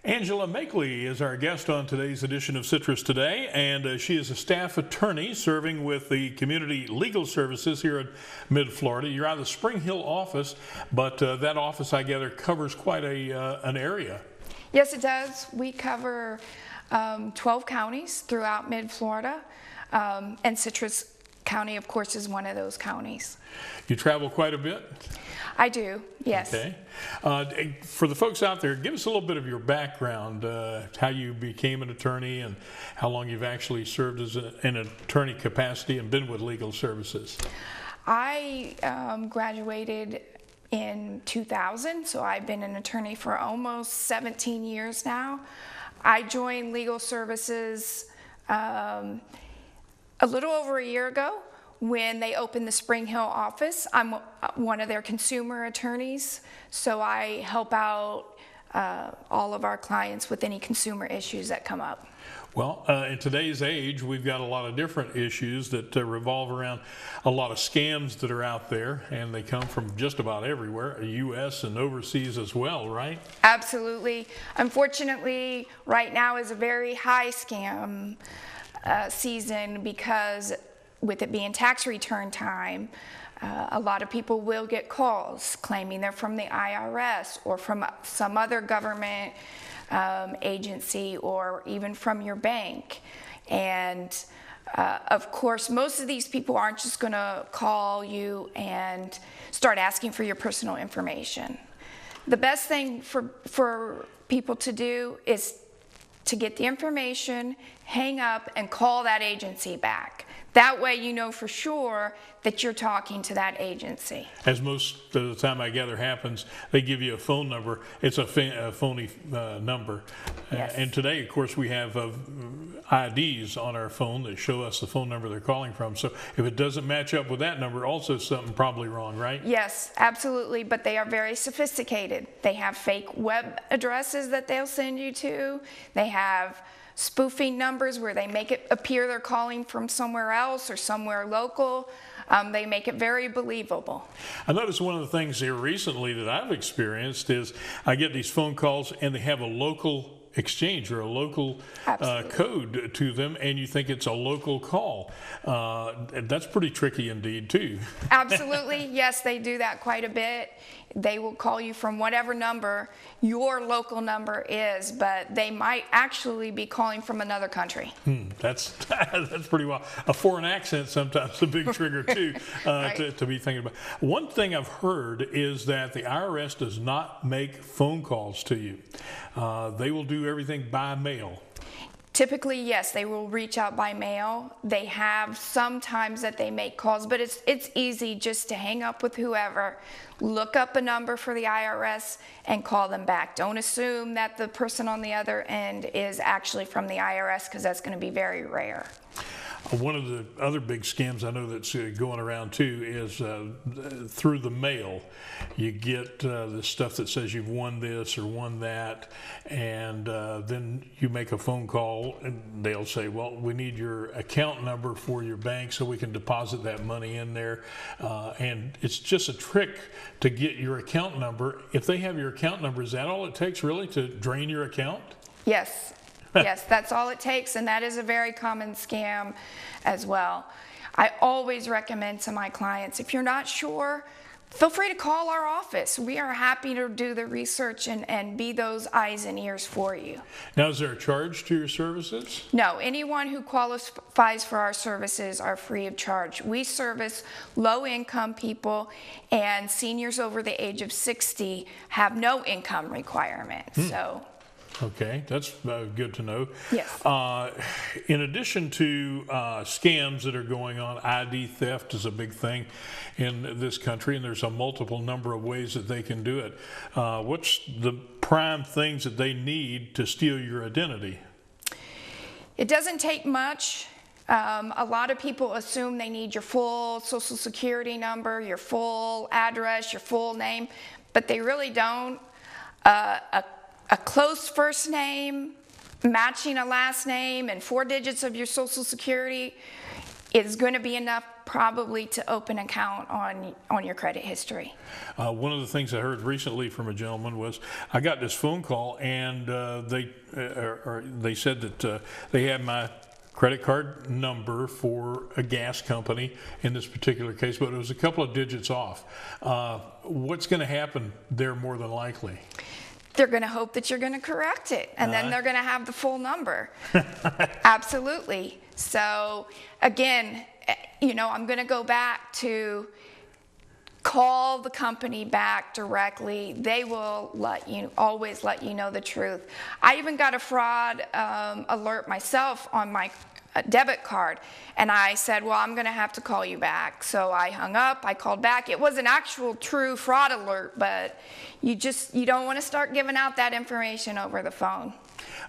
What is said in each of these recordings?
Angela Makeley is our guest on today's edition of Citrus Today, and she is a staff attorney serving with the Community Legal Services here in Mid-Florida. You're out of the Spring Hill office, but that office, I gather, covers quite an area. Yes, it does. We cover 12 counties throughout Mid-Florida, and Citrus County, of course, is one of those counties. You travel quite a bit? I do, yes. Okay. For the folks out there, give us a little bit of your background, how you became an attorney and how long you've actually served as an attorney capacity and been with legal services. I graduated in 2000, so I've been an attorney for almost 17 years now. I joined legal services a little over a year ago when they opened the Spring Hill office. I'm one of their consumer attorneys, so I help out all of our clients with any consumer issues that come up. Well, in today's age, we've got a lot of different issues that revolve around a lot of scams that are out there, and they come from just about everywhere, U.S. and overseas as well, right? Absolutely. Unfortunately, right now is a very high scam season because with it being tax return time, a lot of people will get calls claiming they're from the IRS or from some other government agency or even from your bank. And of course, most of these people aren't just going to call you and start asking for your personal information. The best thing for people to do is to get the information, hang up, and call that agency back. That way you know for sure that you're talking to that agency. As most of the time I gather happens, they give you a phone number. It's a phony number. Yes. And today, of course, we have IDs on our phone that show us the phone number they're calling from. So if it doesn't match up with that number, also something probably wrong, right? Yes, absolutely. But they are very sophisticated. They have fake web addresses that they'll send you to. They have spoofing numbers where they make it appear they're calling from somewhere else or somewhere local. They make it very believable. I noticed one of the things here recently that I've experienced is I get these phone calls and they have a local exchange or a local code to them, and you think it's a local call. That's pretty tricky indeed too. Absolutely. Yes, they do that quite a bit. They will call you from whatever number your local number is, but they might actually be calling from another country. That's pretty wild. A foreign accent sometimes a big trigger too Right. to be thinking about. One thing I've heard is that the IRS does not make phone calls to you. They will do everything by mail. Typically, yes, they will reach out by mail. They have sometimes that they make calls, but it's easy just to hang up with whoever, look up a number for the IRS, and call them back. Don't assume that the person on the other end is actually from the IRS, because that's going to be very rare. One of the other big scams I know that's going around too is through the mail. You get the stuff that says you've won this or won that, and then you make a phone call and they'll say, well, we need your account number for your bank so we can deposit that money in there. And it's just a trick to get your account number. If they have your account number, is that all it takes really to drain your account? Yes. Yes, that's all it takes, and that is a very common scam as well. I always recommend to my clients, if you're not sure, feel free to call our office. We are happy to do the research and be those eyes and ears for you. Now, is there a charge to your services? No, anyone who qualifies for our services are free of charge. We service low-income people, and seniors over the age of 60 have no income requirements. So. Okay, that's good to know. Yes. In addition to scams that are going on, ID theft is a big thing in this country, and there's a multiple number of ways that they can do it. What's the prime things that they need to steal your identity? It doesn't take much. A lot of people assume they need your full Social Security number, your full address, your full name, but they really don't. A close first name, matching a last name, and 4 digits of your Social Security is going to be enough probably to open an account on your credit history. One of the things I heard recently from a gentleman was I got this phone call, and they said that they had my credit card number for a gas company in this particular case, but it was a couple of digits off. What's going to happen there more than likely? They're going to hope that you're going to correct it, and then they're going to have the full number. Absolutely. So again, I'm going to go back to call the company back directly. They will always let you know the truth. I even got a fraud alert myself on my debit card, and I said, well, I'm going to have to call you back. So I hung up, I called back. It was an actual true fraud alert, but you don't want to start giving out that information over the phone.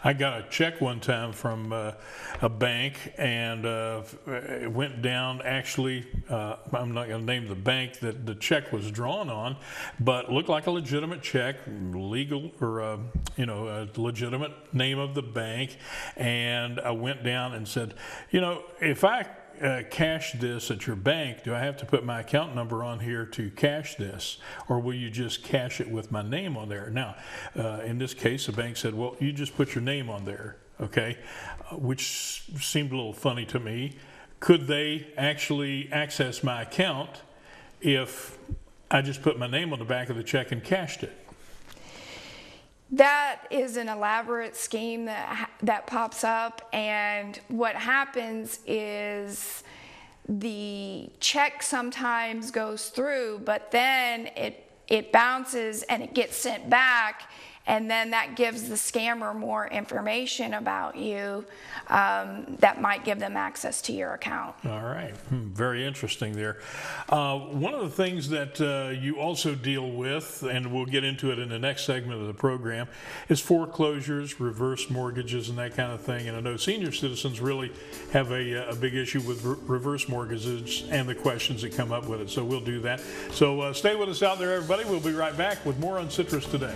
I got a check one time from a bank, and it went down. Actually, I'm not going to name the bank that the check was drawn on, but looked like a legitimate check, legal, or a legitimate name of the bank. And I went down and said, if I cash this at your bank, do I have to put my account number on here to cash this, or will you just cash it with my name on there? Now, in this case, the bank said, well, you just put your name on there, okay, which seemed a little funny to me. Could they actually access my account if I just put my name on the back of the check and cashed it? That is an elaborate scheme that pops up, and what happens is the check sometimes goes through, but then it bounces and it gets sent back, and then that gives the scammer more information about you that might give them access to your account. All right. Very interesting there. One of the things that you also deal with, and we'll get into it in the next segment of the program, is foreclosures, reverse mortgages, and that kind of thing. And I know senior citizens really have a big issue with reverse mortgages and the questions that come up with it. So we'll do that. So stay with us out there, everybody. We'll be right back with more on Citrus Today.